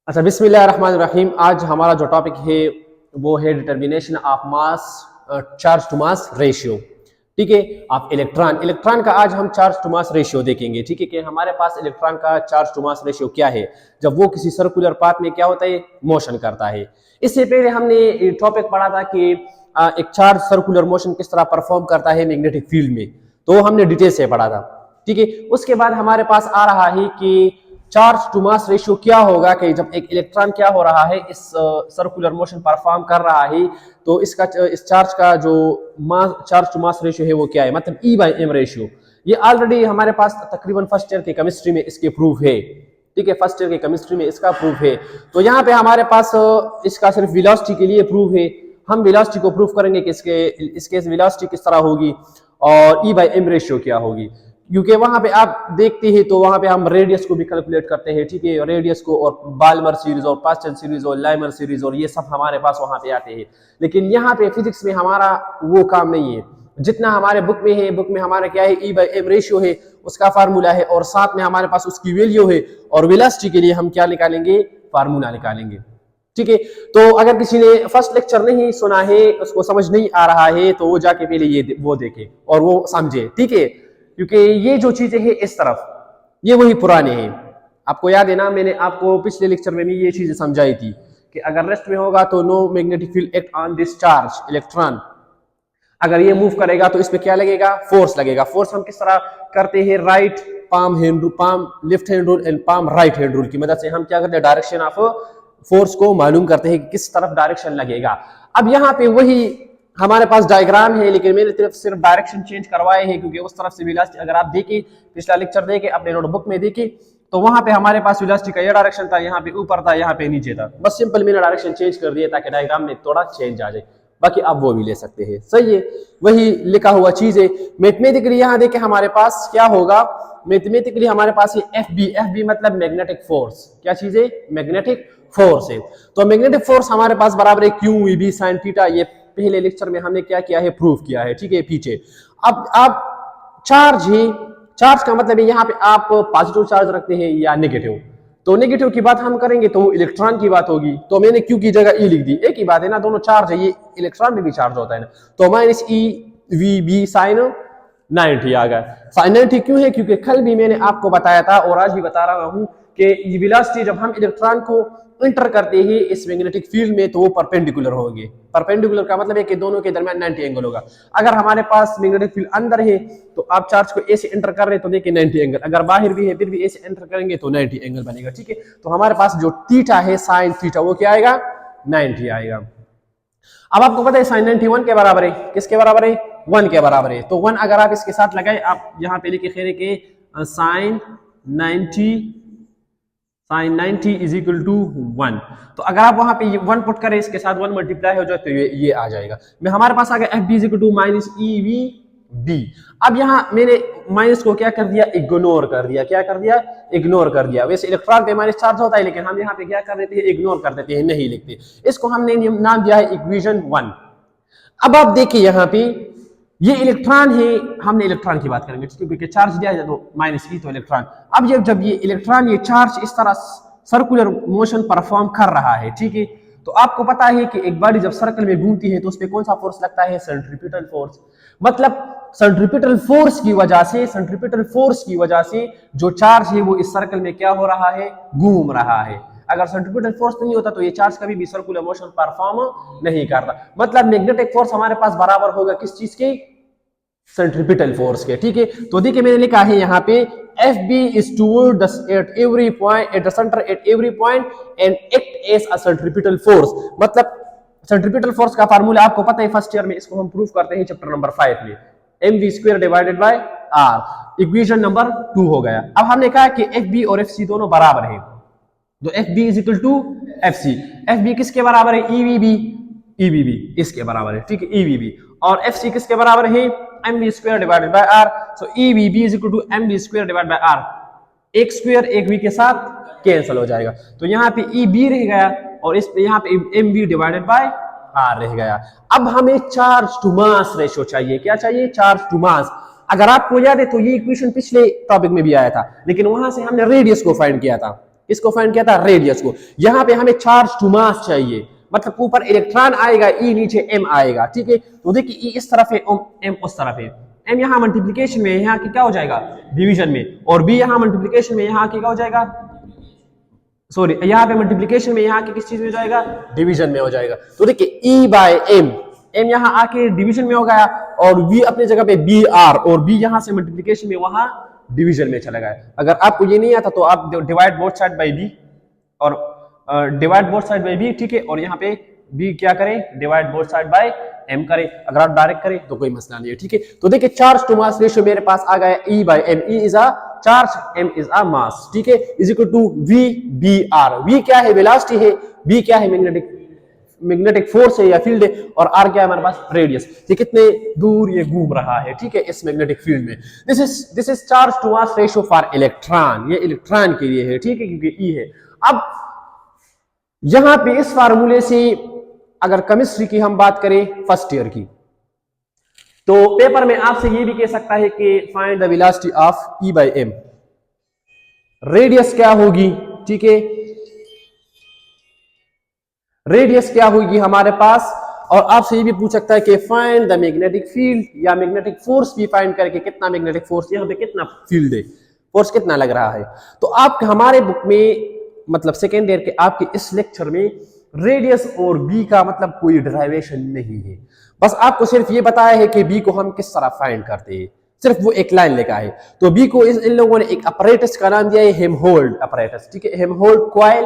अच्छा, बिस्मिल्लाहिर्रहमानिर्रहीम। आज हमारा जो टॉपिक है वो है determination of mass charge to mass ratio. ठीक है, आप इलेक्ट्रॉन का आज हम चार्ज टू मास रेशियो देखेंगे। ठीक है, कि हमारे पास इलेक्ट्रॉन का चार्ज टू मास रेशियो क्या है जब वो किसी सर्कुलर पाथ में क्या होता है, मोशन करता है। इससे पहले हमने टॉपिक पढ़ा था कि एक चार्ज सर्कुलर मोशन किस तरह परफॉर्म करता है मैग्नेटिक फील्ड में, तो हमने डिटेल से पढ़ा था। ठीक है, उसके बाद हमारे पास आ रहा है कि चार्ज टू मास रेशियो क्या होगा कि जब एक इलेक्ट्रॉन क्या हो रहा है, इस सर्कुलर मोशन परफॉर्म कर रहा है, तो इस चार्ज का जो चार्ज टू मास रेशियो है वो क्या है, मतलब E/m रेशियो। ये ऑलरेडी हमारे पास तकरीबन फर्स्ट ईयर के केमिस्ट्री में इसके प्रूफ है। ठीक है, फर्स्ट ईयर के केमिस्ट्री में इसका प्रूफ है। तो यहाँ पे हमारे पास इसका सिर्फ वेलोसिटी के लिए प्रूफ है। हम वेलोसिटी को प्रूफ करेंगे कि इसके वेलोसिटी किस तरह होगी और E/m रेशियो क्या होगी, क्योंकि वहां पे आप देखते हैं तो वहां पे हम रेडियस को भी कैलकुलेट करते हैं। ठीक है, रेडियस को और बाल्मर सीरीज और पास्टल सीरीज और लाइमर सीरीज और ये सब हमारे पास वहां पे आते हैं। लेकिन यहाँ पे फिजिक्स में हमारा वो काम नहीं है। जितना हमारे बुक में है, बुक में हमारा क्या है, E/m रेशियो है, उसका फार्मूला है और साथ में हमारे पास उसकी वैल्यू है, और वेलोसिटी के लिए हम क्या निकालेंगे, फार्मूला निकालेंगे। ठीक है, तो अगर किसी ने फर्स्ट लेक्चर नहीं सुना है, उसको समझ नहीं आ रहा है, तो वो जाके पहले ये वो देखे और वो समझे। ठीक है, क्योंकि ये जो चीजें हैं इस तरफ, ये वही पुराने हैं। आपको याद है ना, मैंने आपको पिछले लेक्चर में भी ये चीजें समझाई थी कि अगर रेस्ट में होगा तो no magnetic field act on this charge electron. अगर ये मूव करेगा तो इस पे क्या लगेगा, फोर्स लगेगा। फोर्स हम किस तरह करते हैं, right palm hand rule, palm left hand rule and palm right hand rule की मदद से हम क्या करते हैं, डायरेक्शन ऑफ फोर्स को मालूम करते हैं कि किस तरफ डायरेक्शन लगेगा। अब यहाँ पे वही हमारे पास डायग्राम है, लेकिन मैंने सिर्फ डायरेक्शन चेंज करवाए हैं, क्योंकि उस तरफ से वेलोसिटी अगर आप देखें, पिछला लेक्चर देखें अपने नोटबुक में देखें, तो वहां पे हमारे पास वेलोसिटी का ये डायरेक्शन था, यहाँ पे ऊपर था, यहाँ पे नीचे था। बस सिंपल मैंने डायरेक्शन चेंज कर दिया ताकि डायग्राम में थोड़ा चेंज आ जाए। बाकी आप वो भी ले सकते हैं, सही है, वही लिखा हुआ चीज है। मैथमेटिकली यहाँ देखें हमारे पास क्या होगा, मैथमेटिकली हमारे पास ये FB मतलब मैग्नेटिक फोर्स। क्या चीज है, मैग्नेटिक फोर्स है। तो मैग्नेटिक फोर्स हमारे पास बराबर है QEB sin थीटा। ये पहले लेक्चर में हमने क्या किया है, प्रूफ किया है। ठीक है, पीछे अब आप चार्ज ही, चार्ज का मतलब है यहाँ पे आप पॉजिटिव चार्ज रखते हैं या नेगेटिव। तो नेगेटिव की बात हम करेंगे तो इलेक्ट्रॉन की बात होगी, तो मैंने Q की जगह E लिख दी। एक ही बात है ना, दोनों चार्ज है, ये इलेक्ट्रॉन में भी चार्ज होता है ना, तो -EVB sin 90 आ गया। sin 90 क्यों है, क्योंकि कल भी मैंने आपको बताया था और आज भी बता रहा हूं कि वेलोसिटी जब हम इलेक्ट्रॉन को इंटर करते हैं इस मैग्नेटिक फील्ड में, तो वो परपेंडिकुलर होंगे। परपेंडिकुलर का मतलब है कि दोनों के दरमियान 90 एंगल होगा। अगर हमारे पास मैग्नेटिक फील्ड अंदर है तो आप चार्ज को ऐसे एंटर कर रहे हैं तो देखिए 90 एंगल, अगर बाहर भी है फिर भी ऐसे एंटर करेंगे तो 90 एंगल बनेगा। ठीक है, तो हमारे पास जो थीटा है साइन थीटा, वो क्या आएगा, 90 आएगा। अब आपको पता है साइन 90 1 के बराबर है। किसके बराबर है, 1 के बराबर है। तो 1 अगर आप इसके साथ लगाए, आप यहाँ पे लिखे खेरे के साइन 90 इज इक्वल टू 1। तो अगर आप वहां पे 1 पुट करें, इसके साथ 1 मल्टीप्लाई हो जाए तो ये आ जाएगा। मैं हमारे पास आ गया FB is equal to -EVB। अब यहाँ मैंने माइनस को क्या कर दिया, इग्नोर कर दिया। क्या कर दिया, इग्नोर कर दिया। वैसे इलेक्ट्रॉन पे माइनस चार्ज होता है, लेकिन हम यहाँ पे क्या कर देते हैं, इग्नोर कर देते हैं, नहीं लिखते। इसको हमने नाम दिया है इक्वेशन 1। अब आप देखिए यहाँ पे ये इलेक्ट्रॉन है, हमने इलेक्ट्रॉन की बात करेंगे क्योंकि चार्ज दिया है तो -E तो इलेक्ट्रॉन। अब जब ये इलेक्ट्रॉन ये चार्ज इस तरह सर्कुलर मोशन परफॉर्म कर रहा है, ठीक है, तो आपको पता है कि एक बॉडी जब सर्कल में घूमती है तो उस पर कौन सा फोर्स लगता है, सेंट्रीपिटल फोर्स। मतलब सेंट्रीपिटल फोर्स की वजह से जो चार्ज है वो इस सर्कल में क्या हो रहा है, घूम रहा है। अगर सेंट्रीपिटल फोर्स नहीं होता तो ये चार्ज कभी भी सर्कुलर मोशन परफॉर्म नहीं करता। मतलब मैग्नेटिक फोर्स हमारे पास बराबर होगा किस चीज के, सेंट्रीपिटल फोर्स के। ठीक है, तो देखिए मैंने लिखा है यहाँ पे FB is toward at every point, at the center at every point and act as a centripetal force। मतलब सेंट्रीपिटल फोर्स का फार्मूला आपको पता है, फर्स्ट ईयर में इसको हम प्रूव करते हैं चैप्टर नंबर 5 में, mv² divided by r। Equation number 2 हो गया। अब हमने कहा कि FB और FC दोनों बराबर है, तो FB is equal to FC। FB किसके बराबर है, EVB इसके बराबर है। ठीक है, EVB। और FC किसके बराबर है, mv² divided by r। So EVB is equal to mv² divided by r। एक स्क्वायर एक v के साथ कैंसिल हो जाएगा, तो यहाँ पे EB रह गया और इस पे यहाँ पे mv डिवाइडेड बाय r रह गया। अब हमें चार्ज टू मास रेशियो चाहिए। क्या चाहिए, चार्ज टू मास। अगर आपको याद है तो ये इक्वेशन पिछले टॉपिक में भी आया था, लेकिन वहां से हमने रेडियस को फाइंड किया था। किसको फाइंड किया था? रेडियस को। यहाँ पे हमें चार्ज टू मास चाहिए, मतलब ऊपर इलेक्ट्रॉन आएगा ई, नीचे एम आएगा, ठीक है। तो देखिए ई इस तरफ है, एम उस तरफ है। एम यहाँ मल्टीप्लीकेशन में, यहाँ की क्या हो जाएगा? डिवीजन में। और बी यहाँ मल्टीप्लीकेशन में, यहाँ की क्या हो जाएगा? सॉरी, यहाँ पे मल्टीप्लीकेशन में, यहाँ के किस चीज में हो जाएगा? डिवीजन में हो जाएगा। तो देखिए ई बाय एम, एम यहाँ आके डिवीजन में हो गया और वी अपनी जगह पे बी आर, और बी यहाँ से मल्टीप्लीकेशन में वहां डिवीजन में चला गया। अगर आपको ये नहीं आता तो आप divide both side by B, और divide both side by B, ठीक है। और यहाँ पे बी क्या करें? Divide both side by M करें। अगर आप डायरेक्ट करें तो कोई मसला नहीं है, ठीक है। तो देखिए चार्ज टू मास रेशियो मेरे पास आ गया E by M. E is a charge, M is a mass, ठीक है, is equal to V B R. V क्या है? वेलोसिटी है। बी क्या है? मैग्नेटिक फोर्स है या फील्ड है। और आर क्या है हमारे पास? रेडियस। ये कितने दूर ये घूम रहा है, ठीक है, इस मैग्नेटिक फील्ड में। This is charge to mass ratio for electron. ये इलेक्ट्रॉन के लिए है, ठीक है, क्योंकि ई है। अब यहां पे इस फार्मूले से अगर केमिस्ट्री की हम बात करें फर्स्ट ईयर की, तो पेपर में आपसे ये भी कह सकता है कि find the velocity of e by m. Radius क्या होगी, ठीक है, रेडियस क्या होगी हमारे पास। और आपसे ये भी पूछ सकता है कि फाइंड द मैग्नेटिक फील्ड, या मैग्नेटिक फोर्स भी फाइंड करके कितना मैग्नेटिक फोर्स, यहाँ पे कितना फील्ड है, फोर्स कितना लग रहा है। तो आप हमारे बुक में, मतलब सेकेंड ईयर के आपके इस लेक्चर में रेडियस और बी का मतलब कोई डेरिवेशन नहीं है। बस आपको सिर्फ ये बताया है कि बी को हम किस तरह फाइंड करते हैं, सिर्फ वो एक लाइन लिखा है। तो बी को इन लोगों ने एक अपरेटस का नाम दिया है, हेमहोल्ड अपरेटस, ठीक है। हेमहोल्ड कॉइल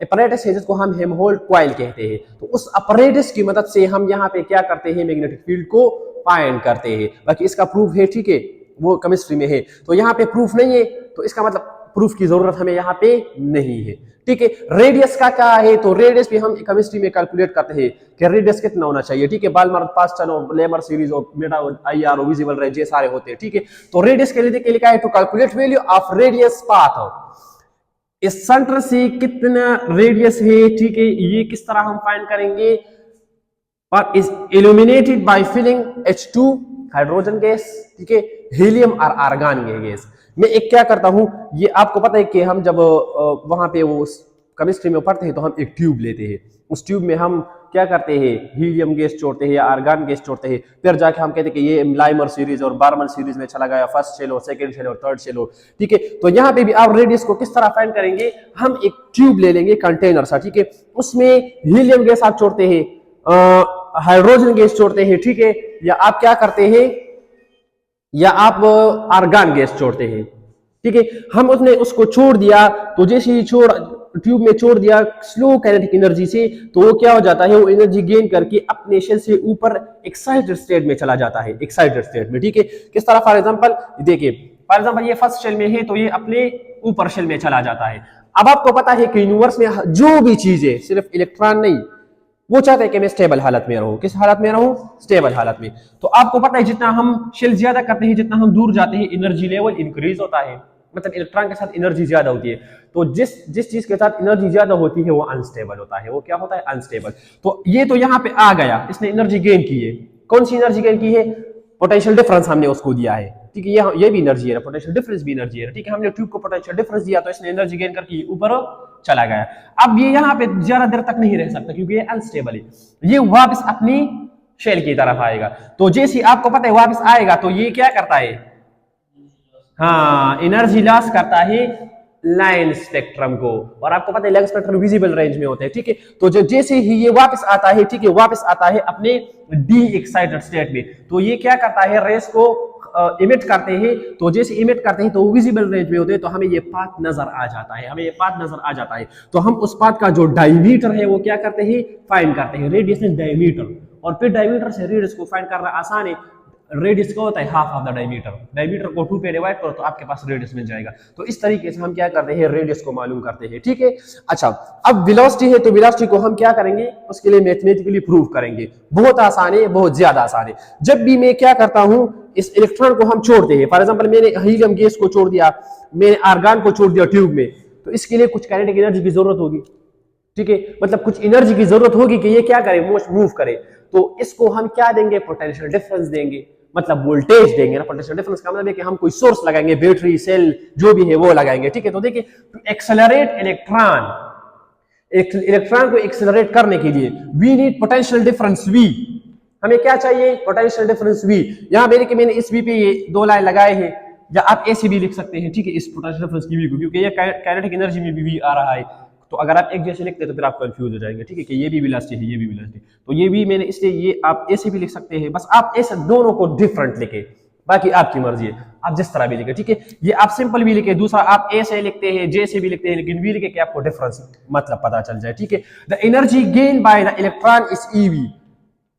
अपरेटस है जिसको हम हेमहोल्ड कॉइल कहते हैं। तो उस अपरेटस की मदद से हम यहाँ पे क्या करते हैं? मैग्नेटिक फील्ड को फाइंड करते हैं। बाकी इसका प्रूफ है, ठीक है, वो केमिस्ट्री में है। तो यहाँ पे प्रूफ नहीं है, तो इसका मतलब प्रूफ की जरूरत हमें यहाँ पे नहीं है, ठीक है। रेडियस का क्या है? तो रेडियस भी हम केमिस्ट्री में कैलकुलेट करते हैं कि रेडियस कितना होना चाहिए, ठीक है। बाल्मर, पास्टन और लेमर सीरीज और मेटा आई आर और विजिबल रेंज, ये सारे होते हैं, ठीक है। तो रेडियस के लिए देखिए लिखा है to calculate value of radius path. इस सेंटर से कितना रेडियस है, ठीक है, ये किस तरह हम फाइंड करेंगे? और is illuminated by filling H2 hydrogen gas, ठीक है, हीलियम और आर्गन गैस। मैं एक क्या करता हूं, ये आपको पता है कि हम जब वहां पे वो केमिस्ट्री में पढ़ते हैं तो हम एक ट्यूब लेते हैं। उस ट्यूब में हम क्या करते हैं? हीलियम गैस छोड़ते हैं या आर्गन गैस छोड़ते हैं। फिर जाके हम कहते हैं कि ये लाइमर सीरीज और बार्मर सीरीज में चला गया, फर्स्ट शेल और सेकंड शेल और थर्ड शेल, ठीक है। तो यहाँ पे भी आप रेडियस को किस तरह फाइंड करेंगे? हम एक ट्यूब ले लेंगे, कंटेनर सा, ठीक है, उसमें हीलियम गैस आप छोड़ते हैं, हाइड्रोजन गैस छोड़ते हैं, ठीक है, या आप क्या करते हैं, या आप आर्गन गैस छोड़ते हैं, ठीक है। हम उसने उसको छोड़ दिया, तो जैसे ही ट्यूब में छोड़ दिया स्लो काइनेटिक एनर्जी से, तो वो क्या हो जाता है? वो एनर्जी गेन करके अपने शेल से ऊपर एक्साइटेड स्टेट में चला जाता है, एक्साइटेड स्टेट में, ठीक है। किस तरह? फॉर एग्जांपल देखिए, फॉर एग्जांपल ये फर्स्ट शेल में है तो ये अपने ऊपर शेल में चला जाता है। अब आपको पता है कि यूनिवर्स में जो भी चीज है, सिर्फ इलेक्ट्रॉन नहीं, वो चाहते हैं कि मैं स्टेबल हालत में रहूं। किस हालत में रहूं? स्टेबल हालत में। तो आपको पता है जितना हम शेल ज्यादा करते हैं, जितना हम दूर जाते हैं, एनर्जी लेवल इंक्रीज होता है, मतलब इलेक्ट्रॉन के साथ एनर्जी ज्यादा होती है। तो जिस चीज के साथ एनर्जी ज्यादा होती है वो अनस्टेबल होता है। वो क्या होता है? अनस्टेबल। तो ये तो यहाँ पे आ गया, इसने एनर्जी गेन की है। कौन सी एनर्जी गेन की है? पोटेंशियल डिफरेंस हमने उसको दिया है, ठीक है। ये भी एनर्जी है, पोटेंशियल डिफरेंस भी एनर्जी है, ठीक है। हमने ट्यूब को पोटेंशियल डिफरेंस दिया तो इसने एनर्जी गेन करके ऊपर चला गया। अब ये यहाँ पे ज्यादा देर तक नहीं रह सकता क्योंकि ये अनस्टेबल है। ये वापस अपनी शेल की तरफ आएगा। तो जैसे आपको पता है वापस आएगा तो ये क्या करता है? हाँ, एनर्जी लॉस करता है लाइन स्पेक्ट्रम को। और आपको पता है लाइन स्पेक्ट्रम विजिबल रेंज में होते हैं, ठीक है। तो जैसे ही ये वापस आता है, ठीक है, वापस आता है अपने डी एक्साइटेड स्टेट में, तो ये क्या करता है? रेस को इमिट करते हैं। तो जैसे इमिट करते हैं तो विजिबल रेंज में होते हैं, तो हमें ये पाथ नजर आ जाता है, हमें ये पाथ नजर आ जाता है। तो हम उस पाथ का जो डायमीटर है वो क्या करते हैं? फाइंड करते हैं। रेडियस इज डायमीटर, और फिर डायमीटर से रेडियस को फाइंड करना आसान है। रेडियस क्या होता है? Half of the diameter. Diameter को 2 पे डिवाइड करो तो आपके पास रेडियस मिल जाएगा। तो इस तरीके से हम क्या करते हैं? रेडियस को मालूम करते हैं, ठीक है। अच्छा, अब वेलोसिटी है तो वेलोसिटी को हम क्या करेंगे? उसके लिए मैथमेटिकली प्रूव करेंगे। बहुत आसान है, बहुत ज्यादा आसान है। जब भी मैं क्या करता हूं, इस इलेक्ट्रॉन को हम छोड़ते हैं, फॉर एग्जांपल मैंने हीलियम गैस को छोड़ दिया, मैंने आर्गन को छोड़ दिया ट्यूब में, तो इसके लिए कुछ काइनेटिक एनर्जी की जरूरत होगी, ठीक है, मतलब कुछ एनर्जी की जरूरत होगी कि ये क्या करे? मूव करे। तो इसको हम क्या देंगे? पोटेंशियल डिफरेंस देंगे। मतलब वोल्टेज देंगे ना, पोटेंशियल डिफरेंस का मतलब है कि हम कोई सोर्स लगाएंगे, बैटरी सेल जो भी है वो लगाएंगे, ठीक है। तो देखिए टू एक्सेलरेट इलेक्ट्रॉन, इलेक्ट्रॉन को एक्सेलरेट करने के लिए we need potential difference V, हमें क्या चाहिए, पोटेंशियल डिफरेंस वी। यहां पे देखिए मैंने इस वी पे ये दो लाइन लगाए हैं, या आप ऐसे भी लिख सकते हैं, ठीक है, इस पोटेंशियल डिफरेंस की वी को, क्योंकि ये काइनेटिक एनर्जी में भी वी आ रहा है, तो अगर आप एक जैसे लिखते हैं तो फिर आप कंफ्यूज हो जाएंगे, ठीक है, कि ये भी वेलोसिटी है, ये भी वेलोसिटी, तो ये भी मैंने इसलिए ये आप ऐसे भी लिख सकते हैं, बस आप ऐसे दोनों को डिफरेंट लिखे, बाकी आपकी मर्जी है, आप जिस तरह भी लिखे, ठीक है। ये आप सिंपल भी लिखे, दूसरा आप ए से लिखते हैं, जे से भी लिखते हैं, लेकिन वी लिखे कि आपको डिफरेंस मतलब पता चल जाए, ठीक है। The energy gain by the electron is EV,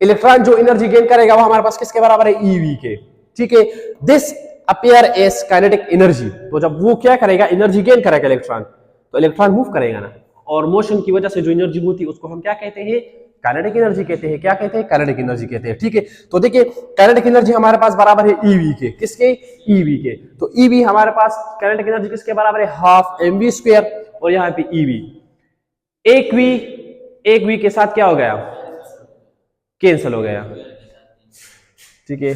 electron जो एनर्जी गेन करेगा वो हमारे पास किसके बराबर है, ईवी के, ठीक है। This appear as kinetic energy, तो जब वो क्या करेगा, एनर्जी गेन करेगा इलेक्ट्रॉन, तो इलेक्ट्रॉन मूव करेगा ना, और मोशन की वजह से जो एनर्जी होती है उसको हम क्या कहते हैं, काइनेटिक एनर्जी कहते हैं, क्या कहते हैं, काइनेटिक एनर्जी कहते हैं, ठीक है। तो देखिए काइनेटिक एनर्जी हमारे पास बराबर है ईवी के, किसके, ईवी के, तो ईवी हमारे पास काइनेटिक एनर्जी किसके बराबर है, हाफ एम वी स्क्वायर, और यहाँ पे ईवी, एक वी के साथ क्या हो गया, कैंसिल हो गया, ठीक है,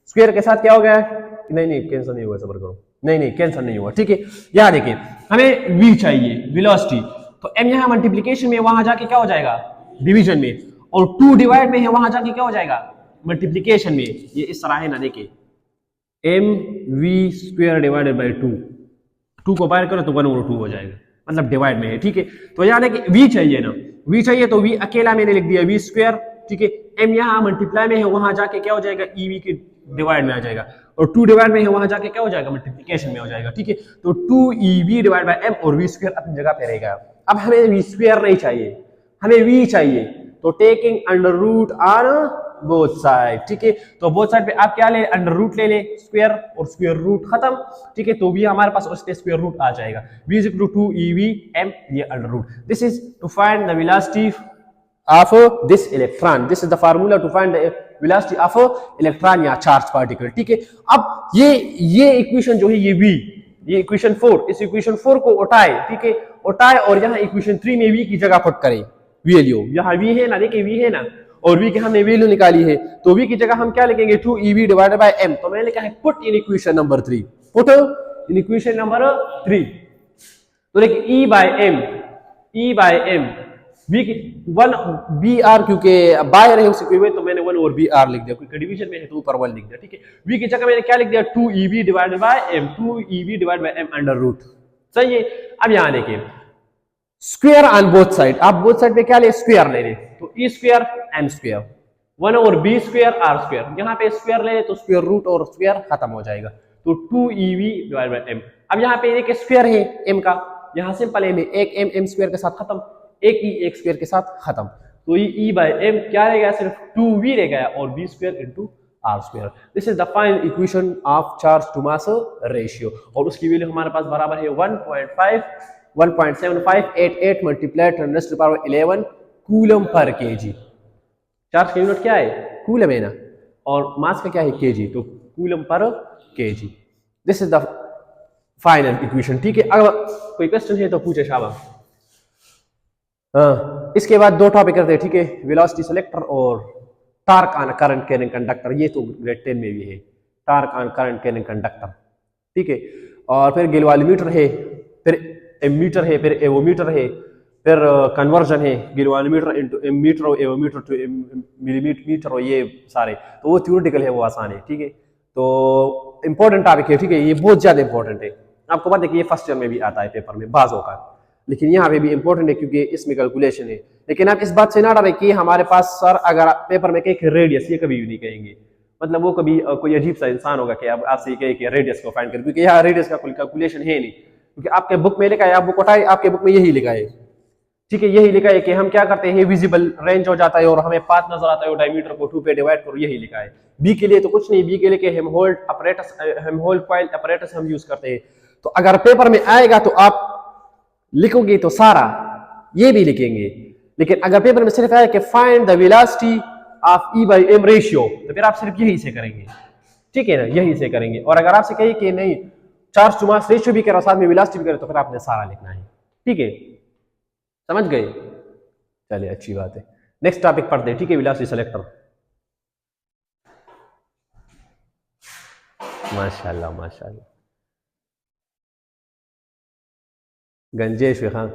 स्क्वायर के साथ क्या हो गया, नहीं कैंसिल नहीं हुआ, सबर करो, नहीं कैंसिल नहीं हुआ, ठीक है। यहां देखिए हमें v चाहिए, वेलोसिटी, तो m यहां मल्टीप्लिकेशन में, वहां जाके क्या हो जाएगा, डिवीजन में, और 2 डिवाइड में है, वहां जाके क्या हो जाएगा, मल्टीप्लिकेशन में, ये इस तरह है ना, देखिए M V square divided by 2 को बाहर करो तो 1/2 हो जाएगा, मतलब डिवाइड में है, ठीक है। तो यहां देखिए v चाहिए ना, v चाहिए तो v अकेला मैंने लिख दिया वी स्क्वायर, ठीक है, m यहां मल्टीप्लाई में है, वहां जाके क्या हो जाएगा, ईवी के डिवाइड में आ जाएगा, और 2 डिवाइड में है, वहां जाके क्या हो जाएगा, मल्टीप्लिकेशन में हो जाएगा, ठीक है। तो 2ev डिवाइड बाय m, और v स्क्वायर अपनी जगह पे रहेगा। अब हमें v स्क्वायर नहीं चाहिए, हमें v चाहिए, तो taking under root on both side, ठीक है। तो बोथ साइड पे आप क्या ले, अंडर रूट ले स्क्वायर, और स्क्वायर रूट खत्म, ठीक है। तो भी हमारे पास उसके स्क्वायर रूट आ जाएगा, v is equal to 2ev m, ये under root, this is to find the velocity of this electron, this is the formula to find the velocity of electron या charged particle, ठीक है। अब ये equation जो है, ये इक्वेशन 4, इस इक्वेशन 4 को उठाए, ठीक है, उठाए, और यहाँ इक्वेशन 3 में v की जगह पुट करें, वैल्यू यहाँ v है ना, देखिए v है ना, और v की हमने वैल्यू निकाली है, तो v की जगह हम क्या लिखेंगे, 2ev डिवाइडेड बाय m, तो मैंने लिखा है put in equation number 3, put in equation number 3, तो देखिए e बाय m v की 1 br, क्योंकि बाहर है उसी में, तो मैंने 1 और br लिख दिया, क्योंकि डिवीजन में है तो ऊपर 1 लिख दिया, ठीक है। v की जगह मैंने क्या लिख दिया, 2ev divided by m, 2ev divided by m under root, सही है। अब यहां देखिए स्क्वायर ऑन बोथ साइड, आप बोथ साइड पे क्या ले, स्क्वायर ले रहे, तो e स्क्वायर m स्क्वायर, 1 और b स्क्वायर r स्क्वायर, यहां पे स्क्वायर ले तो स्क्वायर रूट और स्क्वायर खत्म हो जाएगा, तो 2ev डिवाइडेड बाय m। अब यहां पे देखिए स्क्वायर है m का, यहां सिंपल m है, एक m स्क्वायर के साथ खत्म, एक e एक स्क्वायर के साथ खत्म, तो ये e बाय m क्या रहेगा, सिर्फ 2v रहेगा, और v square into r square. This is the final equation of charge to mass ratio, और उसकी वैल्यू हमारे पास बराबर है 1.7588 मल्टीप्लाइड 10 टू पावर 11 कूलम पर केजी। चार्ज का यूनिट क्या है, कूलम है ना, और मास का क्या है, केजी, तो कूलम पर KG. This is the final equation, ठीक है। अगर कोई क्वेश्चन है तो पूछे शाबाश। इसके बाद 2 टॉपिक करते हैं, ठीक है, वेलोसिटी सेलेक्टर और torque on current carrying conductor, ये तो ग्रेड 10 में भी है, torque on current carrying conductor, ठीक है। और फिर गैल्वेनोमीटर है, फिर एमीटर है, फिर एवोमीटर है, फिर कन्वर्जन है, गैल्वेनोमीटर इनटू एमीटर और एवोमीटर टू मिलीमीटर, और ये सारे तो वो थ्योरेटिकल है, वो आसान है, ठीक है। तो इंपॉर्टेंट टॉपिक है, ठीक है, ये बहुत ज्यादा इंपॉर्टेंट है, आपको पता है कि ये फर्स्ट ईयर में भी आता है पेपर में बाजों का, लेकिन यहाँ पे भी इंपॉर्टेंट है क्योंकि इसमें कैलकुलेशन है। लेकिन आप इस बात से ना डरे कि हमारे पास सर अगर पेपर में कहे रेडियस, ये कभी नहीं कहेंगे, मतलब वो कभी कोई अजीब सा इंसान होगा कि अब आपसे कहे कि रेडियस को फाइंड कर, क्योंकि यहाँ रेडियस का कोई कैलकुलेशन है नहीं, क्योंकि आपके बुक में लिखा है, आप बुक उठाए, आपके बुक में यही लिखा है, ठीक है, यही लिखा है कि हम क्या करते हैं, विजिबल रेंज हो जाता है और हमें पाथ नजर आता है, डायमीटर को 2 पे डिवाइड करो, यही लिखा है। बी के लिए तो कुछ नहीं, बी के लिए हम होल्ड अपरेटस, हम होल्ड कॉइल अपरेटस हम यूज करते हैं। तो अगर पेपर में आएगा तो आप लिखोगे तो सारा ये भी लिखेंगे, लेकिन अगर पेपर में सिर्फ आए कि find the velocity of E by m ratio, तो फिर आप सिर्फ यही से करेंगे, ठीक है ना, यही से करेंगे। और अगर आपसे कहे कि नहीं चार्ज टू मास रेशियो भी करो साथ में वेलोसिटी भी करो, तो फिर आपने सारा लिखना है, ठीक है, समझ गए, चलिए अच्छी बात है। नेक्स्ट टॉपिक पढ़ते हैं, ठीक है, वेलोसिटी सेलेक्टर। माशाल्लाह माशाल्लाह। गंजेश खां